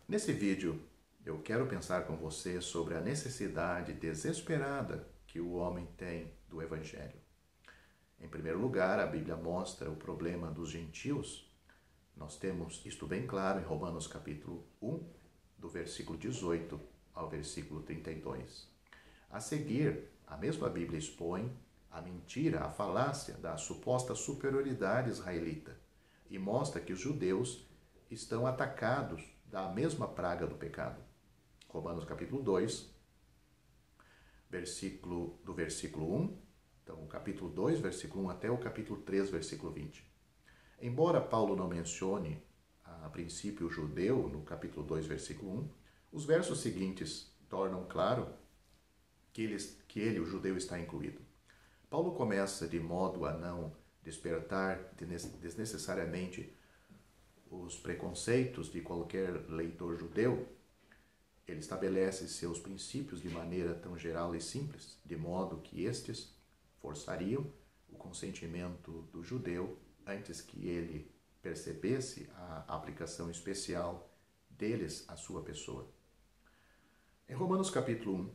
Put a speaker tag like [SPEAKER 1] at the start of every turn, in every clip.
[SPEAKER 1] Nesse vídeo, eu quero pensar com você sobre a necessidade desesperada que o homem tem do Evangelho. Em primeiro lugar, a Bíblia mostra o problema dos gentios. Nós temos isto bem claro em Romanos capítulo 1, do versículo 18 ao versículo 32. A seguir, a mesma Bíblia expõe a mentira, a falácia da suposta superioridade israelita e mostra que os judeus estão atacados da mesma praga do pecado. Romanos capítulo 2, do versículo 1, então o capítulo 2, versículo 1 até o capítulo 3, versículo 20. Embora Paulo não mencione a princípio o judeu no capítulo 2, versículo 1, os versos seguintes tornam claro que ele, o judeu, está incluído. Paulo começa de modo a não despertar desnecessariamente os preconceitos de qualquer leitor judeu. Ele estabelece seus princípios de maneira tão geral e simples, de modo que estes forçariam o consentimento do judeu antes que ele percebesse a aplicação especial deles à sua pessoa. Em Romanos capítulo 1,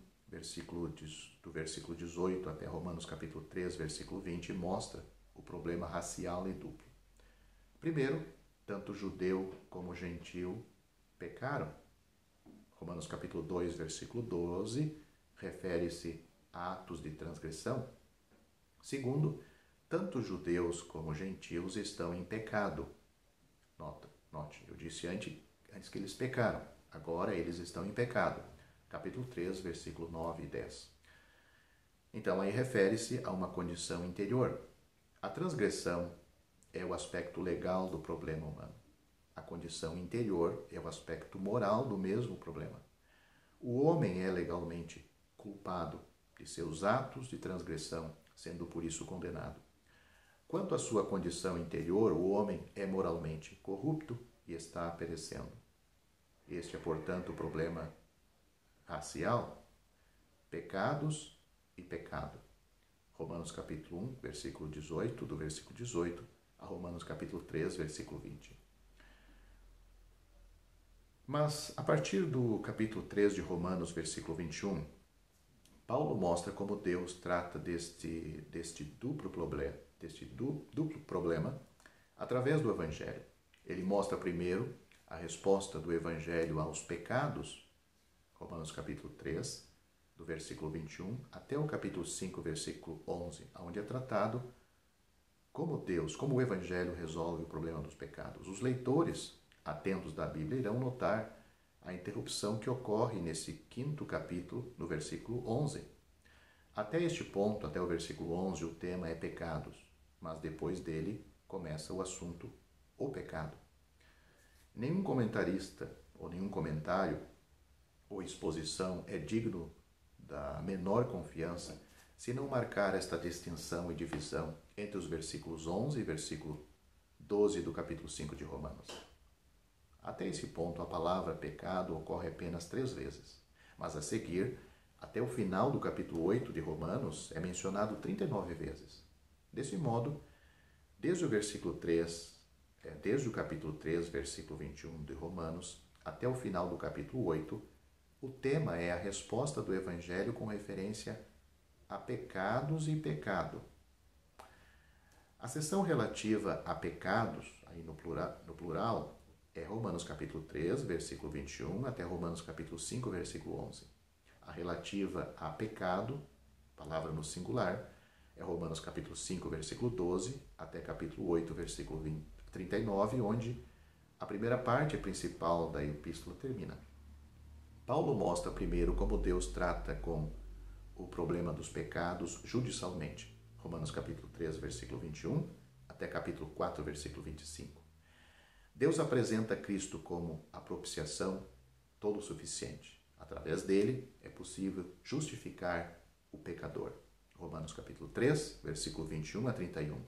[SPEAKER 1] do versículo 18 até Romanos capítulo 3, versículo 20, mostra o problema racial e duplo. Primeiro, tanto judeu como gentil pecaram. Romanos capítulo 2, versículo 12, refere-se a atos de transgressão. Segundo, tanto judeus como gentios estão em pecado. Note, eu disse antes que eles pecaram, agora eles estão em pecado. Capítulo 3, versículo 9 e 10. Então, aí refere-se a uma condição interior. A transgressão é o aspecto legal do problema humano. A condição interior é o aspecto moral do mesmo problema. O homem é legalmente culpado de seus atos de transgressão, sendo por isso condenado. Quanto à sua condição interior, o homem é moralmente corrupto e está perecendo. Este é, portanto, o problema racial, pecados e pecado. Romanos capítulo 1, versículo 18, do versículo 18 a Romanos capítulo 3, versículo 20. Mas, a partir do capítulo 3 de Romanos, versículo 21, Paulo mostra como Deus trata deste duplo problema através do Evangelho. Ele mostra primeiro a resposta do Evangelho aos pecados, Romanos capítulo 3, do versículo 21 até o capítulo 5, versículo 11, onde é tratado como o Evangelho resolve o problema dos pecados. Os leitores atentos da Bíblia irão notar a interrupção que ocorre nesse quinto capítulo, no versículo 11. Até este ponto, até o versículo 11, o tema é pecados, mas depois dele começa o assunto, o pecado. Nenhum comentarista ou nenhum comentário ou exposição é digno da menor confiança se não marcar esta distinção e divisão entre os versículos 11 e versículo 12 do capítulo 5 de Romanos. Até esse ponto, a palavra pecado ocorre apenas 3 vezes, mas a seguir, até o final do capítulo 8 de Romanos, é mencionado 39 vezes. Desse modo, desde o capítulo 3, versículo 21 de Romanos, até o final do capítulo 8, o tema é a resposta do Evangelho com referência a pecados e pecado. A seção relativa a pecados, aí no plural, é Romanos capítulo 3, versículo 21, até Romanos capítulo 5, versículo 11. A relativa a pecado, palavra no singular, é Romanos capítulo 5, versículo 12, até capítulo 8, versículo 39, onde a primeira parte principal da epístola termina. Paulo mostra primeiro como Deus trata com o problema dos pecados judicialmente. Romanos capítulo 3, versículo 21, até capítulo 4, versículo 25. Deus apresenta Cristo como a propiciação todo suficiente. Através dele é possível justificar o pecador. Romanos capítulo 3, versículo 21 a 31.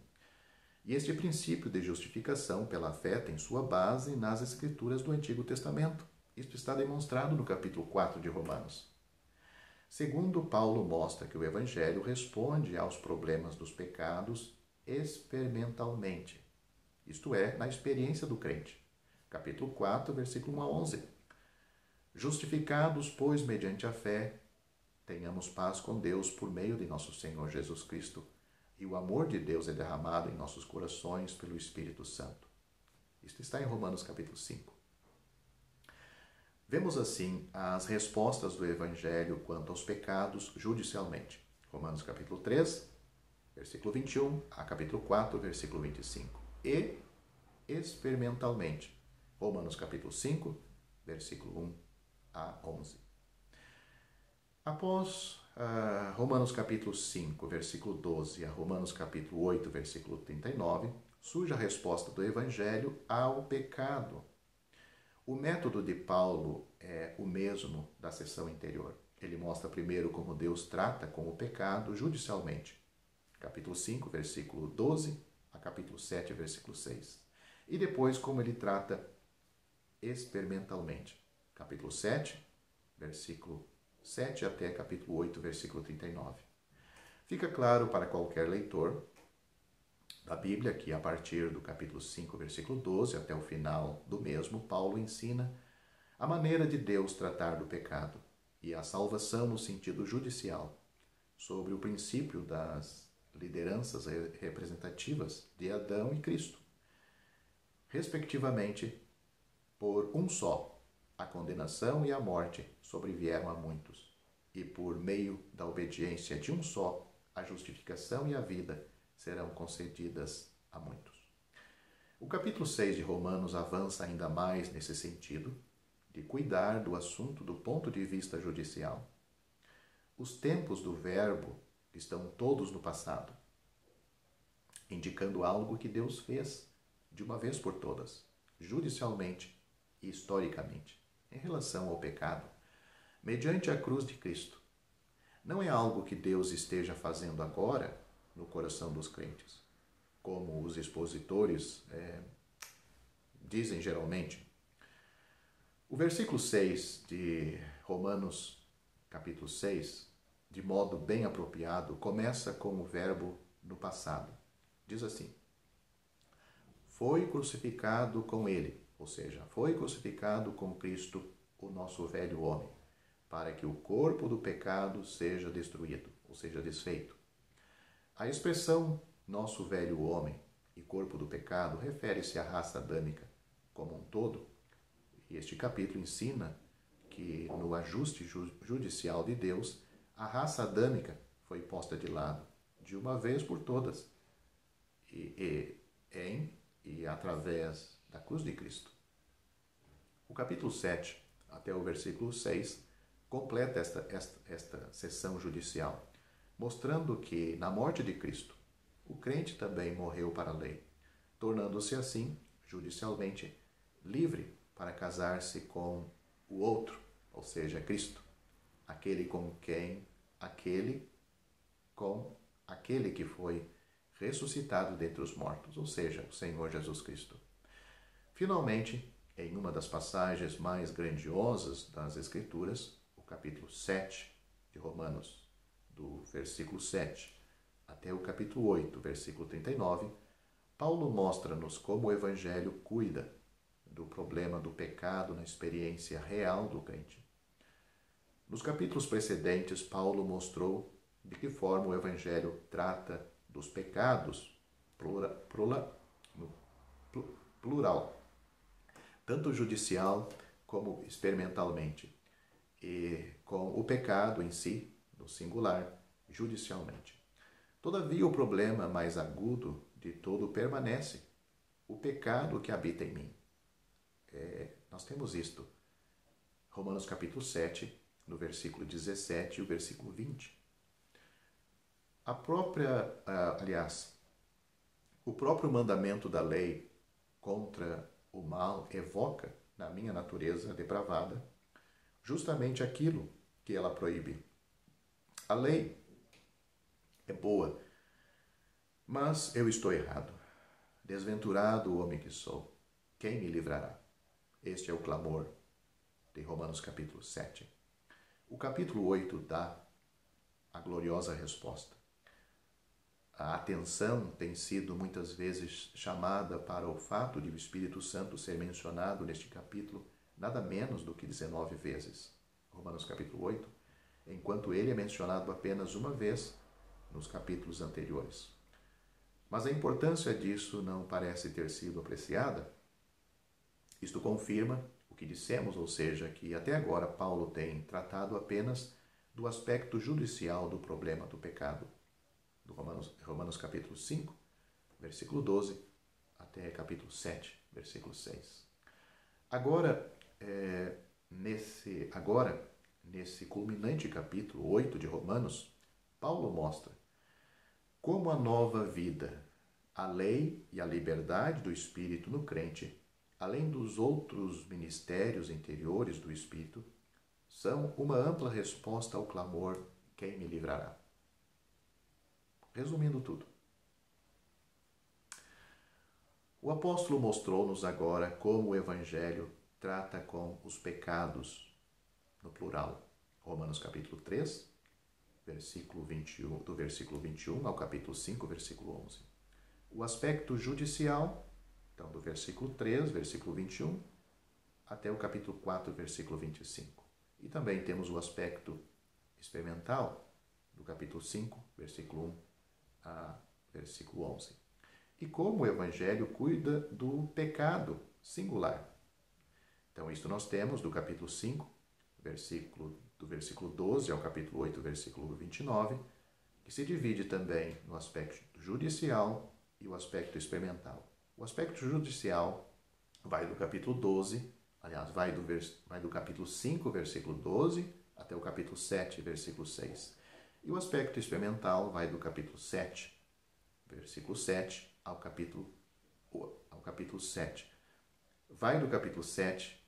[SPEAKER 1] E este princípio de justificação pela fé tem sua base nas Escrituras do Antigo Testamento. Isto está demonstrado no capítulo 4 de Romanos. Segundo, Paulo mostra que o Evangelho responde aos problemas dos pecados experimentalmente, isto é, na experiência do crente. Capítulo 4, versículo 1 a 11. Justificados, pois, mediante a fé, tenhamos paz com Deus por meio de nosso Senhor Jesus Cristo, e o amor de Deus é derramado em nossos corações pelo Espírito Santo. Isto está em Romanos capítulo 5. Vemos assim as respostas do Evangelho quanto aos pecados judicialmente. Romanos capítulo 3, versículo 21, a capítulo 4, versículo 25. E experimentalmente, Romanos capítulo 5, versículo 1 a 11. Após Romanos capítulo 5, versículo 12 a Romanos capítulo 8, versículo 39, surge a resposta do Evangelho ao pecado. O método de Paulo é o mesmo da seção anterior. Ele mostra primeiro como Deus trata com o pecado judicialmente. Capítulo 5, versículo 12 a capítulo 7, versículo 6. E depois como ele trata experimentalmente. Capítulo 7, versículo 7 até capítulo 8, versículo 39. Fica claro para qualquer leitor da Bíblia que a partir do capítulo 5, versículo 12 até o final do mesmo, Paulo ensina a maneira de Deus tratar do pecado e a salvação no sentido judicial, sobre o princípio das lideranças representativas de Adão e Cristo, respectivamente, por um só, a condenação e a morte sobrevieram a muitos, e por meio da obediência de um só, a justificação e a vida serão concedidas a muitos. O capítulo 6 de Romanos avança ainda mais nesse sentido, de cuidar do assunto do ponto de vista judicial. Os tempos do verbo estão todos no passado, indicando algo que Deus fez de uma vez por todas, judicialmente e historicamente, em relação ao pecado, mediante a cruz de Cristo. Não é algo que Deus esteja fazendo agora no coração dos crentes, como os expositores dizem geralmente. O versículo 6 de Romanos, capítulo 6, de modo bem apropriado, começa com o verbo no passado. Diz assim: foi crucificado com ele, ou seja, foi crucificado com Cristo o nosso velho homem, para que o corpo do pecado seja destruído, ou seja, desfeito. A expressão nosso velho homem e corpo do pecado refere-se à raça adâmica como um todo. E este capítulo ensina que no ajuste judicial de Deus, a raça adâmica foi posta de lado, de uma vez por todas, e através da cruz de Cristo. O capítulo 7 até o versículo 6 completa esta sessão judicial, mostrando que, na morte de Cristo, o crente também morreu para a lei, tornando-se assim, judicialmente, livre para casar-se com o outro, ou seja, Cristo, aquele que foi ressuscitado dentre os mortos, ou seja, o Senhor Jesus Cristo. Finalmente, em uma das passagens mais grandiosas das Escrituras, o capítulo 7 de Romanos, do versículo 7 até o capítulo 8, versículo 39, Paulo mostra-nos como o Evangelho cuida do problema do pecado na experiência real do crente. Nos capítulos precedentes, Paulo mostrou de que forma o Evangelho trata dos pecados, plural, tanto judicial como experimentalmente, e com o pecado em si, no singular, judicialmente. Todavia, o problema mais agudo de todo permanece, o pecado que habita em mim. Nós temos isto, Romanos capítulo 7, no versículo 17 e o versículo 20. O próprio mandamento da lei contra o mal evoca, na minha natureza depravada, justamente aquilo que ela proíbe. A lei é boa, mas eu estou errado. Desventurado o homem que sou, quem me livrará? Este é o clamor de Romanos capítulo 7. O capítulo 8 dá a gloriosa resposta. A atenção tem sido muitas vezes chamada para o fato de o Espírito Santo ser mencionado neste capítulo nada menos do que 19 vezes. Romanos capítulo 8, enquanto ele é mencionado apenas uma vez nos capítulos anteriores. Mas a importância disso não parece ter sido apreciada. Isto confirma o que dissemos, ou seja, que até agora Paulo tem tratado apenas do aspecto judicial do problema do pecado. Do Romanos capítulo 5, versículo 12, até capítulo 7, versículo 6. Agora, nesse culminante capítulo 8 de Romanos, Paulo mostra como a nova vida, a lei e a liberdade do Espírito no crente, além dos outros ministérios interiores do Espírito, são uma ampla resposta ao clamor: quem me livrará? Resumindo tudo, o apóstolo mostrou-nos agora como o Evangelho trata com os pecados, no plural. Romanos capítulo 3, versículo 21, do versículo 21 ao capítulo 5, versículo 11. O aspecto judicial, então do versículo 3, versículo 21, até o capítulo 4, versículo 25. E também temos o aspecto experimental, do capítulo 5, versículo 1 a versículo 11. E como o Evangelho cuida do pecado singular. Então, isto nós temos do capítulo 5, do versículo 12 ao capítulo 8, versículo 29, que se divide também no aspecto judicial e o aspecto experimental. O aspecto judicial vai do capítulo 12, aliás, vai do capítulo 5, versículo 12, até o capítulo 7, versículo 6. E o aspecto experimental vai do capítulo 7, versículo 7, ao capítulo 7. Vai do capítulo 7,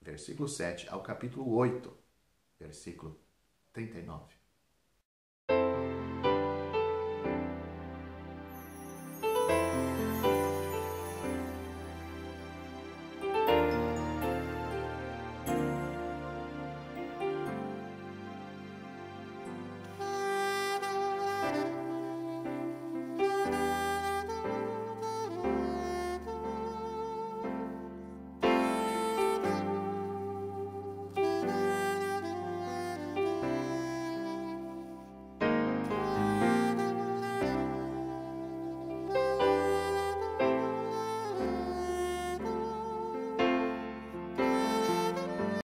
[SPEAKER 1] versículo 7, ao capítulo 8, versículo 39.